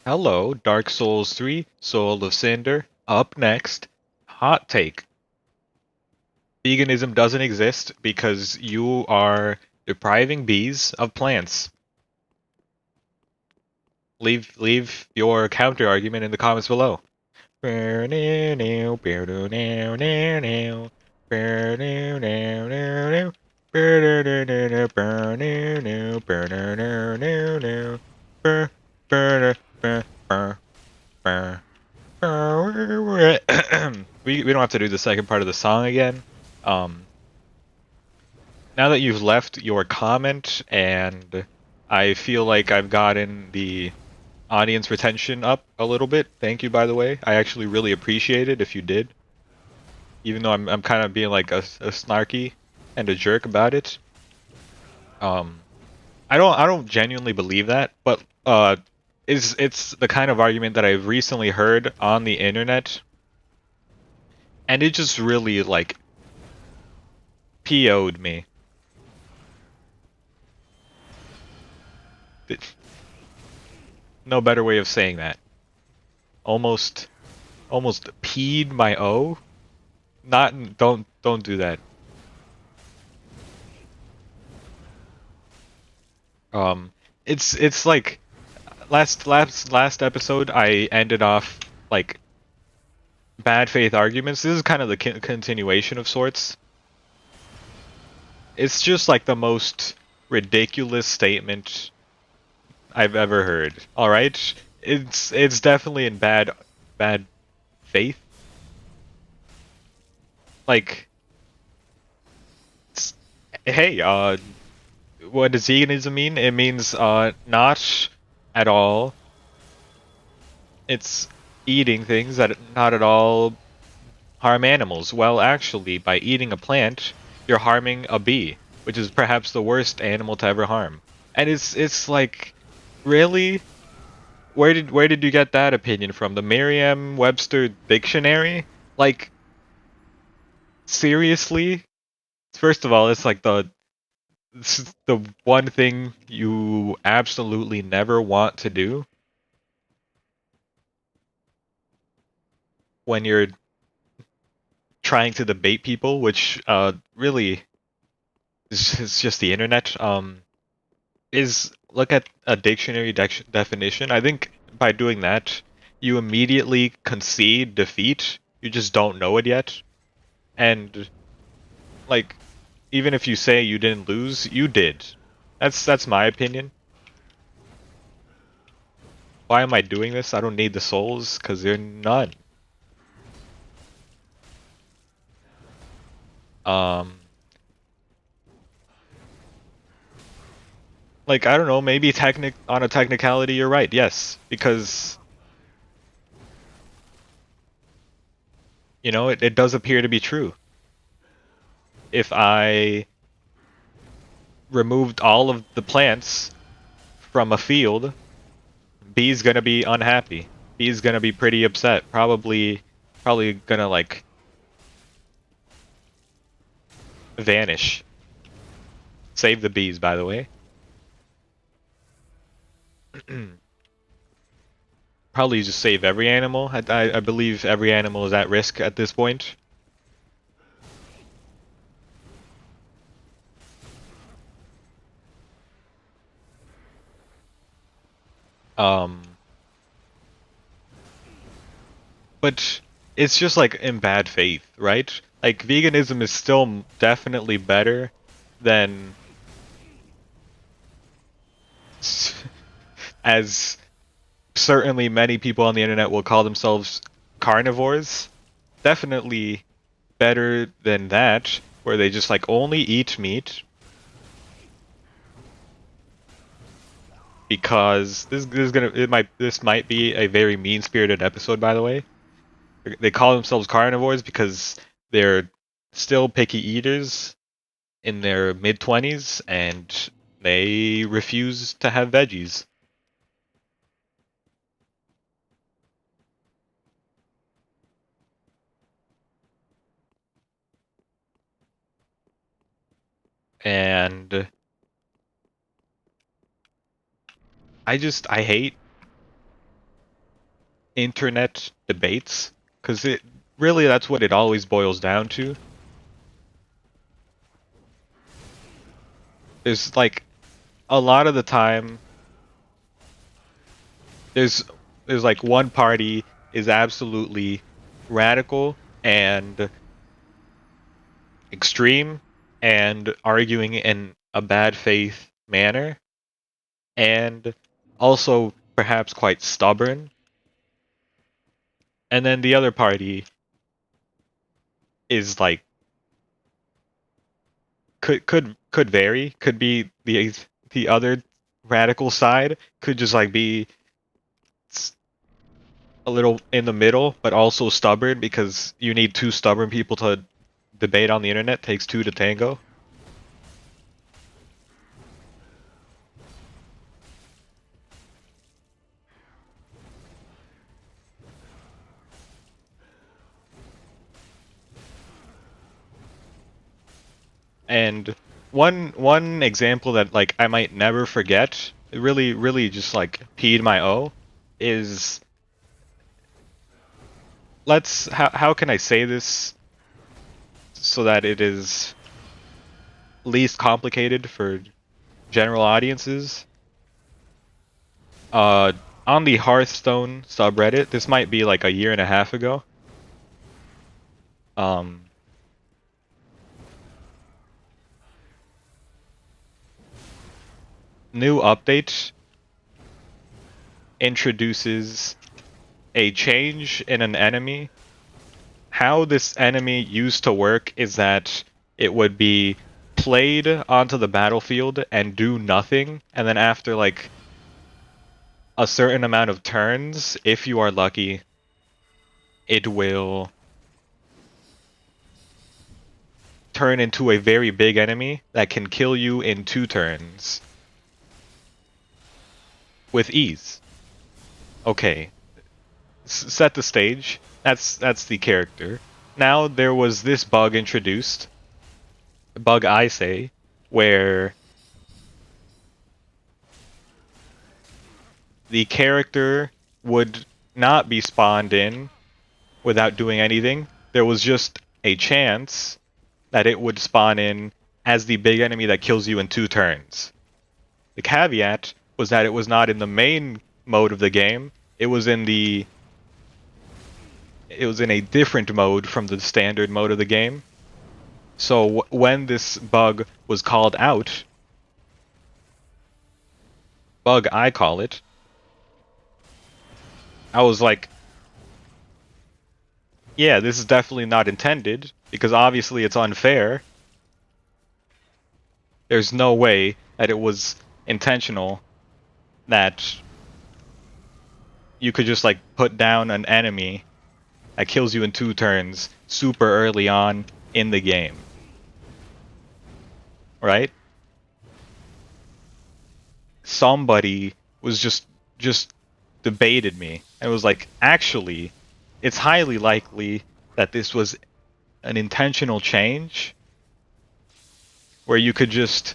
Hello, Dark Souls 3, Soul of Cinder. Up next, hot take. Veganism doesn't exist because you are depriving bees of plants. Leave your counter argument in the comments below. We don't have to do the second part of the song again. Um, now that you've left your comment, and I feel like I've gotten the audience retention up a little bit. Thank you, by the way. I actually really appreciate it if you did, even though I'm kind of being like a snarky and a jerk about it. Um, I don't genuinely believe that, but it's the kind of argument that I've recently heard on the internet, and it just really like PO'd me. No better way of saying that. Almost, almost peed my O. Not, don't do that. Um, it's like last episode I ended off like bad faith arguments. This is kind of the continuation of sorts. It's just like the most ridiculous statement I've ever heard. All right, it's definitely in bad faith. Like, hey, what does veganism mean? It means not at all. It's eating things that not at all harm animals. Well, actually, by eating a plant, you're harming a bee, which is perhaps the worst animal to ever harm. And it's like, really? Where did you get that opinion from? The Merriam-Webster dictionary? Like, seriously? First of all, it's like the one thing you absolutely never want to do when you're trying to debate people, which really is just the internet. Is look at a dictionary definition. I think by doing that, you immediately concede defeat. You just don't know it yet. And like, even if you say you didn't lose, you did. That's my opinion. Why am I doing this? I don't need the souls, because they're none. Um, like, I don't know, maybe on a technicality, you're right, yes. Because, you know, it does appear to be true. If I removed all of the plants from a field, B's gonna be unhappy. B's gonna be pretty upset. Probably gonna like vanish. Save the bees, by the way. Probably just save every animal. I believe every animal is at risk at this point. Um, but it's just like in bad faith, right? Like veganism is still definitely better than as certainly many people on the internet will call themselves carnivores. Definitely better than that, where they just like only eat meat because this might be a very mean-spirited episode, by the way. They call themselves carnivores because they're still picky eaters in their mid-20s and they refuse to have veggies. And I hate internet debates, because it really, that's what it always boils down to. There's like a lot of the time there's like one party is absolutely radical and extreme and arguing in a bad faith manner, and also perhaps quite stubborn. And then the other party is like could vary, could be the other radical side, could just like be a little in the middle, but also stubborn, because you need two stubborn people to debate on the internet. Takes two to tango. And one example that like I might never forget, it really just like peed my O, is how can I say this so that it is least complicated for general audiences? Uh, on the Hearthstone subreddit, this might be like a year and a half ago. Um, New update introduces a change in an enemy. How this enemy used to work is that it would be played onto the battlefield and do nothing, and then after like a certain amount of turns, if you are lucky, it will turn into a very big enemy that can kill you in 2 turns with ease. Okay, set the stage. That's the character. Now there was this bug introduced, bug I say, where the character would not be spawned in without doing anything. There was just a chance that it would spawn in as the big enemy that kills you in 2 turns. The caveat was that it was not in the main mode of the game. It was in a different mode from the standard mode of the game. So when this bug was called out, bug I call it, I was like, yeah, this is definitely not intended, because obviously it's unfair. There's no way that it was intentional that you could just like put down an enemy that kills you in 2 turns super early on in the game. Right? Somebody was just debated me and was like, actually, it's highly likely that this was an intentional change where you could just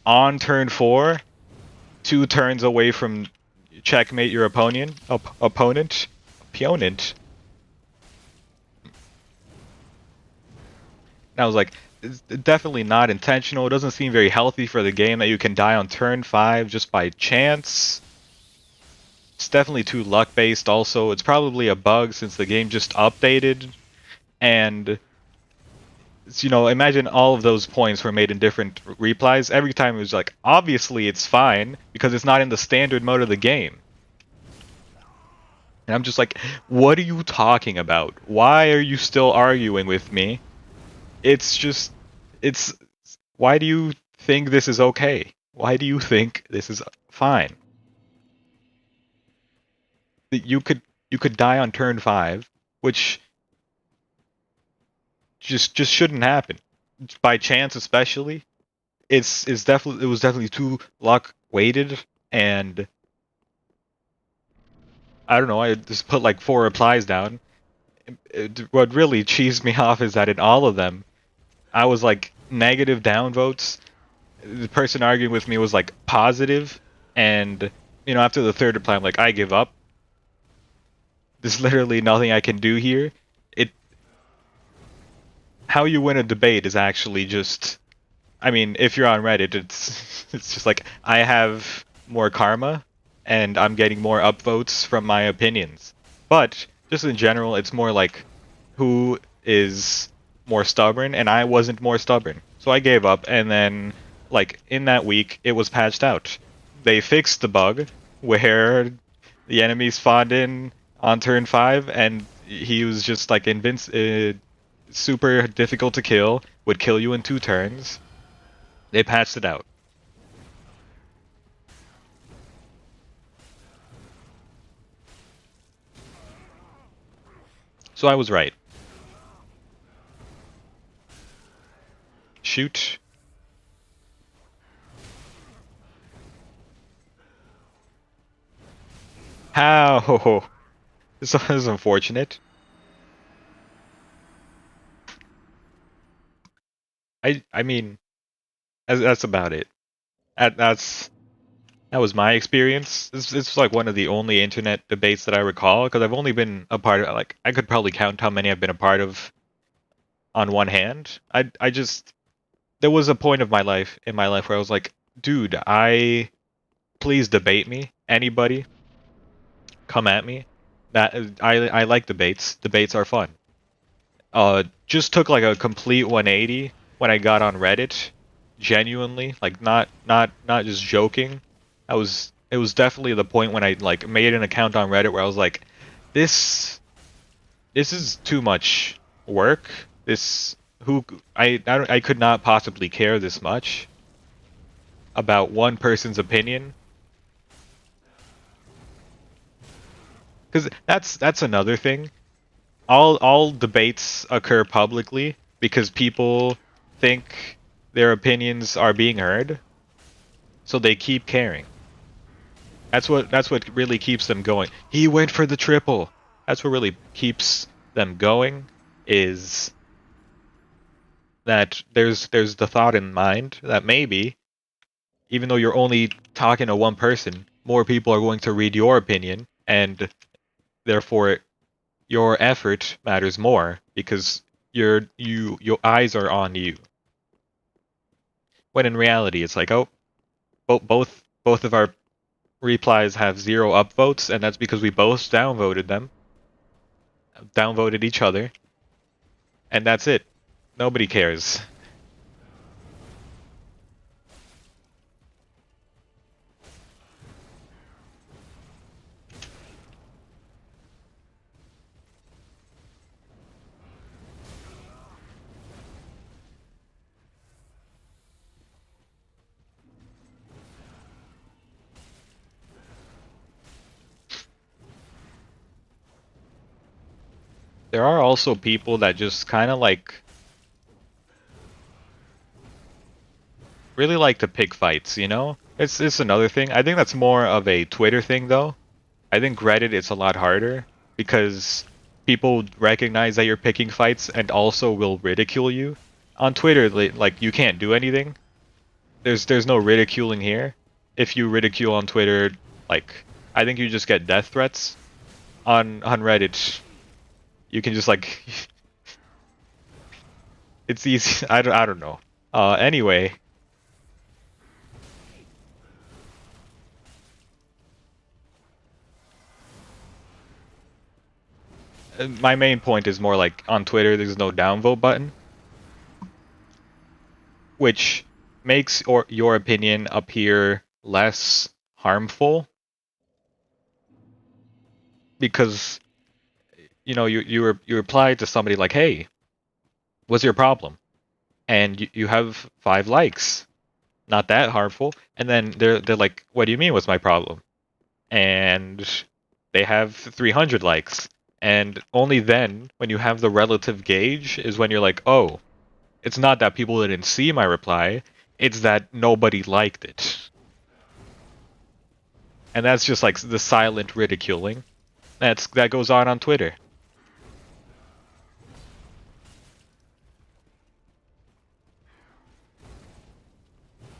on turn 4, 2 turns away from checkmate your opponent. And I was like, it's definitely not intentional. It doesn't seem very healthy for the game that you can die on turn 5 just by chance. It's definitely too luck-based also. It's probably a bug since the game just updated. And, imagine all of those points were made in different replies. Every time it was like, obviously it's fine, because it's not in the standard mode of the game. And I'm just like, what are you talking about? Why are you still arguing with me? It's why do you think this is okay? Why do you think this is fine? You could die on turn 5, which just shouldn't happen. By chance especially. It was definitely too luck weighted, and I don't know, I just put like 4 replies down. What really cheesed me off is that in all of them, I was like negative downvotes. The person arguing with me was like positive, and after the 3rd reply, I'm like, I give up. There's literally nothing I can do here. It How you win a debate is actually just, I mean, if you're on Reddit, it's just like I have more karma and I'm getting more upvotes from my opinions. But just in general, it's more like who is more stubborn, and I wasn't more stubborn. So I gave up, and then like in that week it was patched out. They fixed the bug where the enemy spawned in on turn 5 and he was just like super difficult to kill, would kill you in 2 turns. They patched it out. So I was right. Shoot. How? This is unfortunate. I mean, that's about it. That's That was my experience. This like one of the only internet debates that I recall, because I've only been a part of, like, I could probably count how many I've been a part of on one hand. I just, there was a point of my life where I was like, dude, please debate me. Anybody, come at me. I like debates. Debates are fun. Just took like a complete 180 when I got on Reddit. Genuinely, like not just joking. It was definitely the point when I like made an account on Reddit where I was like, this this is too much work. This who I could not possibly care this much about one person's opinion, because that's another thing. All debates occur publicly because people think their opinions are being heard, so they keep caring. That's what really keeps them going. He went for the triple. That's what really keeps them going, is that there's the thought in mind that maybe, even though you're only talking to one person, more people are going to read your opinion, and therefore your effort matters more because your eyes are on you. When in reality, it's like, oh, both of our replies have 0 upvotes, and that's because we both downvoted each other, and that's it. Nobody cares. There are also people that just kind of like really like to pick fights, you know? It's another thing. I think that's more of a Twitter thing though. I think Reddit it's a lot harder because people recognize that you're picking fights and also will ridicule you. On Twitter, like you can't do anything. There's no ridiculing here. If you ridicule on Twitter, like I think you just get death threats. On Reddit, you can just like it's easy. I don't know. Anyway, my main point is more like on Twitter there's no downvote button, which makes your opinion appear less harmful because you reply to somebody like, "Hey, what's your problem?" and you have 5 likes, not that harmful, and then they're like, "What do you mean? What's my problem?" and they have 300 likes, and only then, when you have the relative gauge, is when you're like, "Oh, it's not that people didn't see my reply, it's that nobody liked it." And that's just like the silent ridiculing. That goes on Twitter.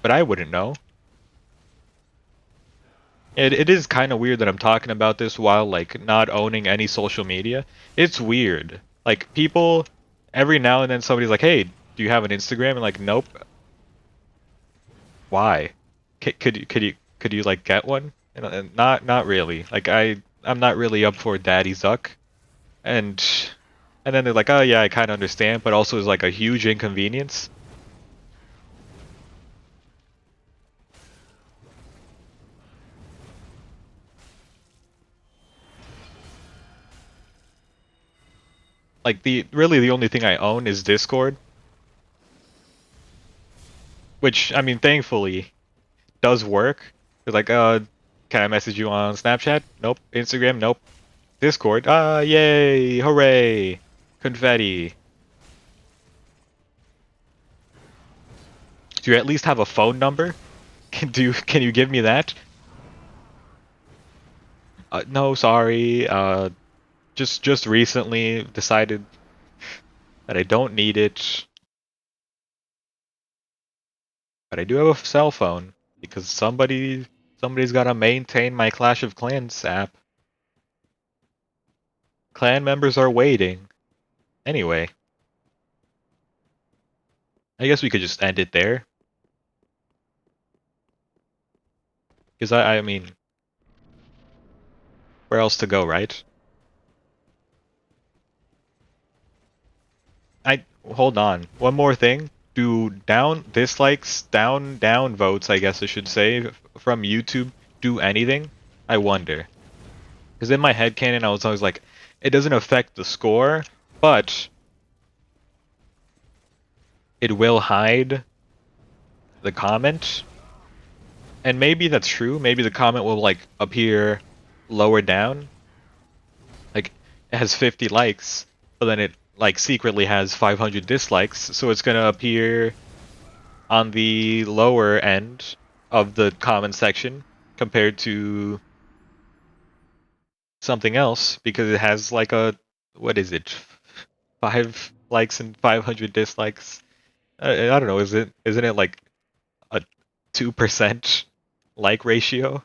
But I wouldn't know. It is kind of weird that I'm talking about this while like not owning any social media. It's weird. Like people, every now and then somebody's like, "Hey, do you have an Instagram?" And like, "Nope." Why? Could you like get one? And not really. Like I'm not really up for Daddy Zuck. And and then they're like, "Oh yeah, I kind of understand," but also is like a huge inconvenience. Like the only thing I own is Discord, which I mean, thankfully does work. It's like, can I message you on Snapchat? Nope. Instagram? Nope. Discord? Ah, yay! Hooray! Confetti. Do you at least have a phone number? Can you give me that? No, sorry. Just recently decided that I don't need it, but I do have a cell phone because somebody's gotta maintain my Clash of Clans app. Clan members are waiting. Anyway, I guess we could just end it there. Because I mean, where else to go, right? I hold on. One more thing. Do down dislikes, down votes, I guess I should say, from YouTube do anything? I wonder. Because in my headcanon, I was always like, it doesn't affect the score, but it will hide the comment. And maybe that's true. Maybe the comment will like appear lower down. Like it has 50 likes, but then it like secretly has 500 dislikes, so it's gonna appear on the lower end of the comment section compared to something else because it has like a what is it? 5 likes and 500 dislikes. I don't know, isn't it like a 2% like ratio?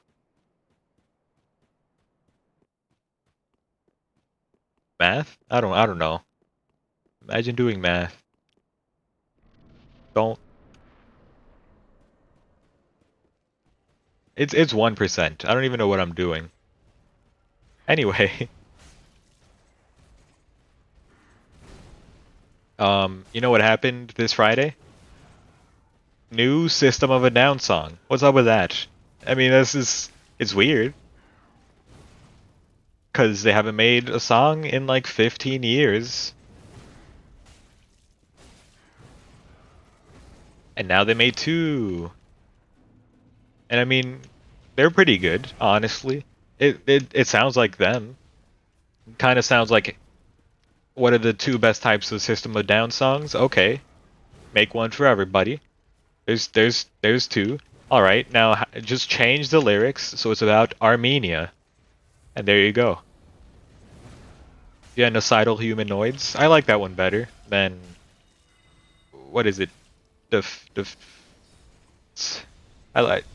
Math? I don't know. Imagine doing math. Don't. It's 1%. I don't even know what I'm doing. Anyway, you know what happened this Friday? New System of a Down song. What's up with that? I mean, it's weird because they haven't made a song in like 15 years, and now they made two. And I mean, they're pretty good, honestly. It sounds like them. Kind of sounds like what are the two best types of System of a Down songs? Okay, make one for everybody. There's two. All right, now just change the lyrics so it's about Armenia, and there you go. Genocidal Humanoidz. I like that one better than what is it? The I like.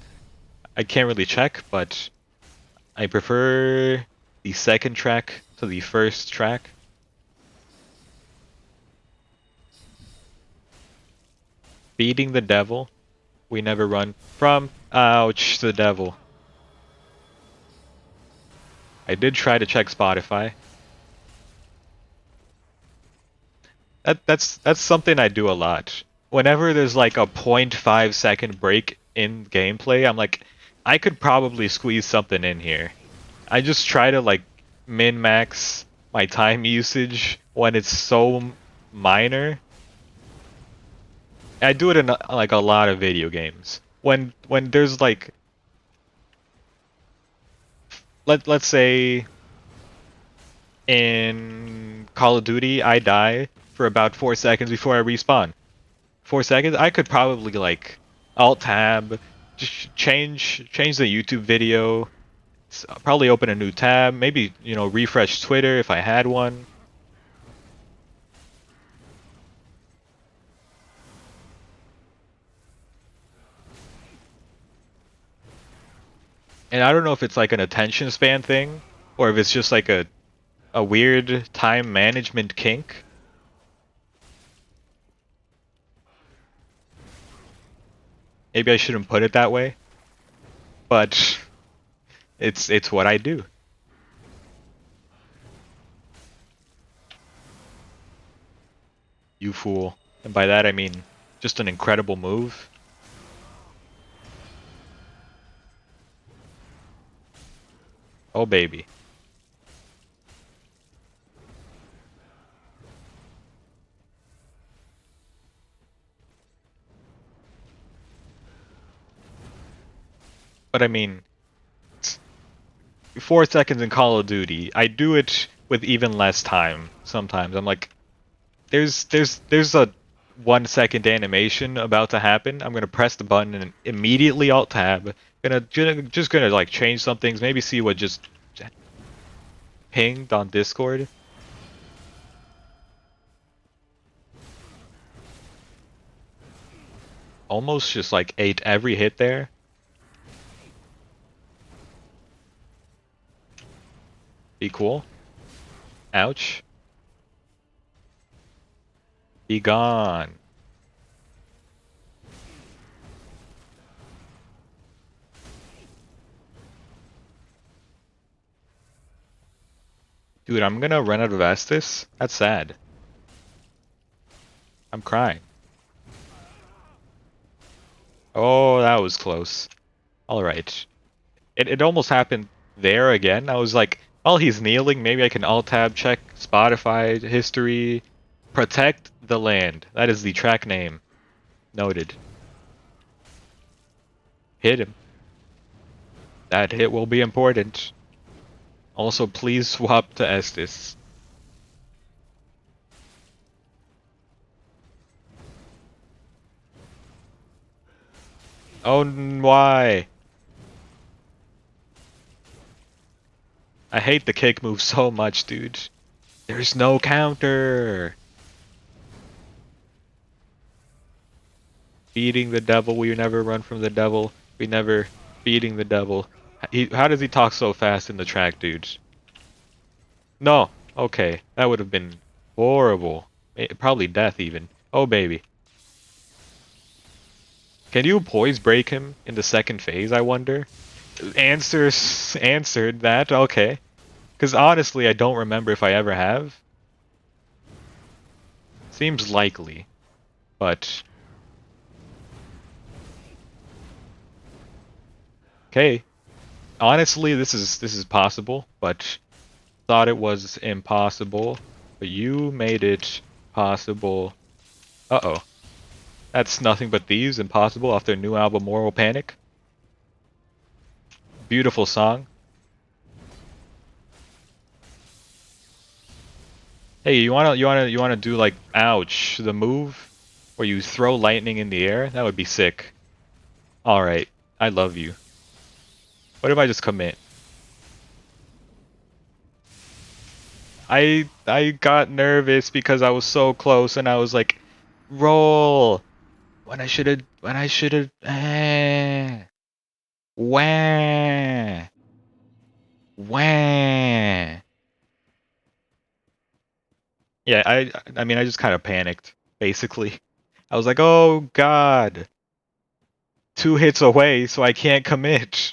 I can't really check, but I prefer the second track to the first track. Beating the devil. We never run from. Ouch, the devil. I did try to check Spotify. That's something I do a lot. Whenever there's like a 0.5 second break in gameplay, I'm like, I could probably squeeze something in here. I just try to like min-max my time usage when it's so minor. I do it in like a lot of video games. When there's like let's say in Call of Duty I die for about 4 seconds before I respawn. 4 seconds, I could probably like alt tab, just change the YouTube video, probably open a new tab, maybe refresh Twitter if I had one. And I don't know if it's like an attention span thing, or if it's just like a weird time management kink. Maybe I shouldn't put it that way, but it's what I do. You fool. And by that I mean just an incredible move. Oh baby. But I mean, 4 seconds in Call of Duty, I do it with even less time sometimes. I'm like, there's a 1 second animation about to happen. I'm gonna press the button and immediately alt tab. Just gonna like change some things, maybe see what just pinged on Discord. Almost just like ate every hit there. Be cool. Ouch. Be gone. Dude, I'm gonna run out of Estus. That's sad. I'm crying. Oh, that was close. Alright. It almost happened there again. I was like, while he's kneeling, maybe I can alt-tab check Spotify history. Protect the land. That is the track name. Noted. Hit him. That hit will be important. Also, please swap to Estus. Oh, why? I hate the kick move so much, dude. There's no counter. Beating the devil, we never run from the devil. We never beating the devil. How does he talk so fast in the track, dude? No. Okay, that would have been horrible. Probably death even. Oh baby. Can you poise break him in the second phase, I wonder? Answered that, okay. Because honestly, I don't remember if I ever have. Seems likely, but... Okay. Honestly, this is possible, but thought it was impossible. But you made it possible. Uh-oh. That's nothing but thieves, impossible off their new album Moral Panic. Beautiful song. Hey, you wanna do like ouch, the move where you throw lightning in the air? That would be sick. Alright. I love you. What if I just commit? I got nervous because I was so close and I was like, roll when I should have wah wah. Yeah, I mean I just kind of panicked basically. I was like, "Oh god. 2 hits away so I can't commit."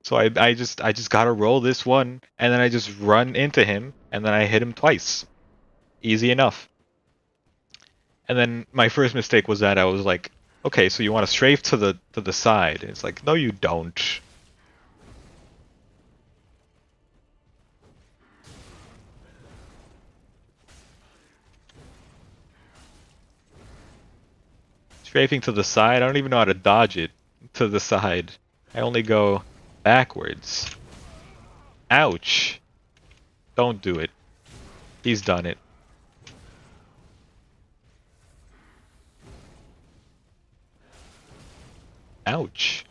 So I just got to roll this one and then I just run into him and then I hit him twice. Easy enough. And then my first mistake was that I was like, "Okay, so you want to strafe to the side." And it's like, "No you don't." Strafing to the side, I don't even know how to dodge it to the side. I only go backwards. Ouch. Don't do it. He's done it. Ouch.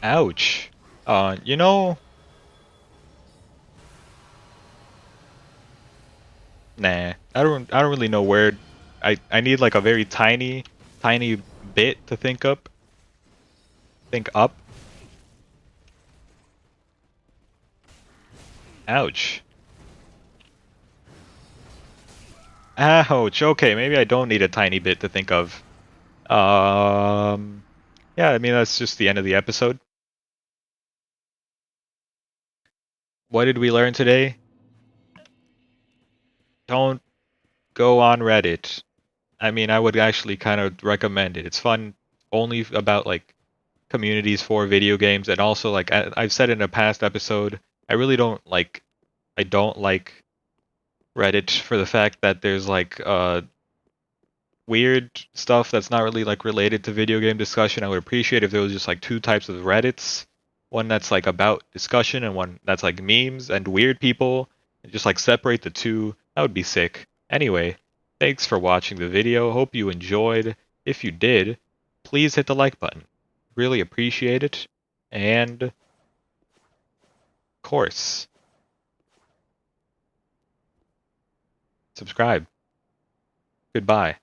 Ouch. You know, Nah, I don't really know where. I need like a very tiny bit to think up. Think up. Ouch. Ouch. Okay, maybe I don't need a tiny bit to think of. Yeah, I mean that's just the end of the episode. What did we learn today? Don't go on Reddit. I mean, I would actually kind of recommend it. It's fun only about like communities for video games, and also like I've said in a past episode, I really don't like I don't like Reddit for the fact that there's like weird stuff that's not really like related to video game discussion. I would appreciate if there was just like two types of Reddits, one that's like about discussion and one that's like memes and weird people, and just like separate the two. That would be sick. Anyway, thanks for watching the video. Hope you enjoyed. If you did, please hit the like button. Really appreciate it. And of course, subscribe. Goodbye.